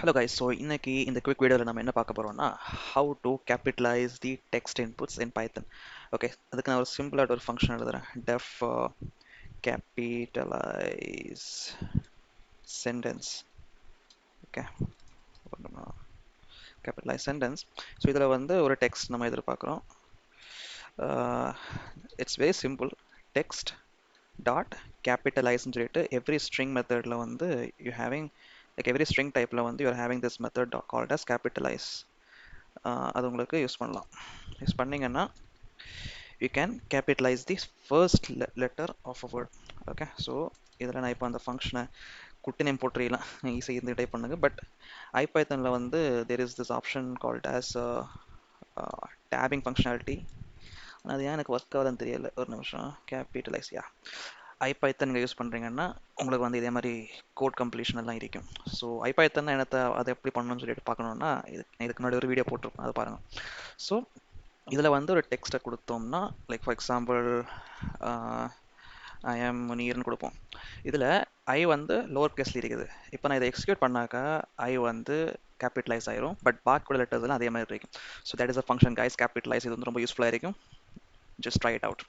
Hello guys, so இன்னைக்கு இந்த quick வீடியோவில் நம்ம என்ன பார்க்க போறோம்னா how to capitalize the text inputs in Python. Okay, அதுக்கு நான் ஒரு சிம்பிளாக ஒரு ஃபங்க்ஷன் எழுதுறேன். def capitalize sentence. Okay, capitalize sentence. So இதில் வந்து ஒரு டெக்ஸ்ட் நம்ம எதிர்பார்க்குறோம். It's very simple. Text dot கேபிட்டலைஸ்ன்னு சொல்லிட்டு எவ்ரி ஸ்ட்ரிங் மெத்தடில் வந்து you having like every string டைப்பில் வந்து you're having this method called as capitalize. அது உங்களுக்கு யூஸ் பண்ணலாம். யூஸ் பண்ணிங்கன்னா you can capitalize the first letter of a word. Okay, so இதில் நான் இப்போ அந்த ஃபங்க்ஷனை குட்டி நேம் போட்டுறலாம், ஈஸி இருந்து டைப் பண்ணுங்க. பட் ஐபைத்தனில் வந்து there is this option called as tapping functionality. அது ஏன் எனக்கு ஒர்க் ஆகுதுன்னு தெரியல. ஒரு நிமிஷம். கேபிட்டலைஸ், யா, ஐபைத்தன் நீங்கள் யூஸ் பண்ணுறீங்கன்னா உங்களுக்கு வந்து இதே மாதிரி கோட் கம்ப்ளீஷன் எல்லாம் இருக்கும். ஸோ ஐபைத்தன் என்னத்தை அதை எப்படி பண்ணணும்னு சொல்லிட்டு பார்க்கணுன்னா இதுக்கு முன்னாடி ஒரு வீடியோ போட்டிருப்பேன், அதை பாருங்கள். ஸோ இதில் வந்து ஒரு டெக்ஸ்ட்டை கொடுத்தோம்னா, லைக் ஃபார் எக்ஸாம்பிள் ஐ ஆம் முனீர்னு கொடுப்போம். இதில் ஐ வந்து லோவர் கேஸில் இருக்குது. இப்போ நான் இதை எக்ஸிக்யூட் பண்ணாக்கா ஐ வந்து கேபிட்டலைஸ் ஆயிரும். பட் பாக்கோட லெட்டர்ஸ்லாம் அதே மாதிரி இருக்கும். So that is a function guys, capitalise. இது வந்து ரொம்ப யூஸ்ஃபுல்லாக இருக்கும். Just try it out.